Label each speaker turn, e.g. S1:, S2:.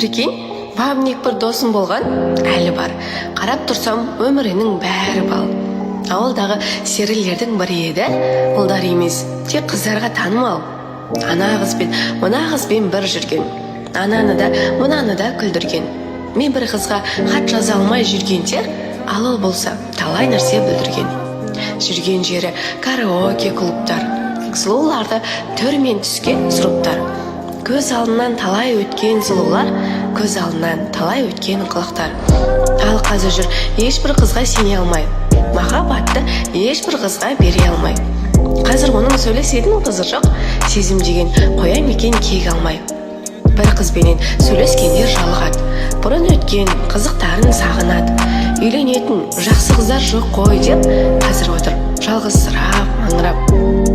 S1: Прикинь, бабник бір досым болған, әлі бар. Қарап тұрсам, өмірінің бәрі бал. Ауылдағы серілердің бірі еді, ұлдар емес, тек қыздарға танымал. Ана қызбен, мына қызбен бір жүрген. Ананы да, мынаны да күлдірген. Мен бір қызға хат жаза алмай жүргенде, ал ол болса талай нәрсе білдірген. Жүрген жері караоке клубтар, сұлуларды төрмен түскен сұрыптар. Көз алдынан талай өткен сұлулар, көз алдынан талай өткен қылықтар. Ал қазір жүр ешбір қызға сене алмай, махаббатты ешбір қызға бере алмай. Қазір оның сөйлесетін қызы жоқ, сезім деген қоям екен кек алмай. Бір қызбенен сөйлескендер жалығады, бұрын өткен қызықтарын сағынады. Үйленетін жақсы қыздар жоқ қой деп, қазір отыр жалғызсырап, маңырап.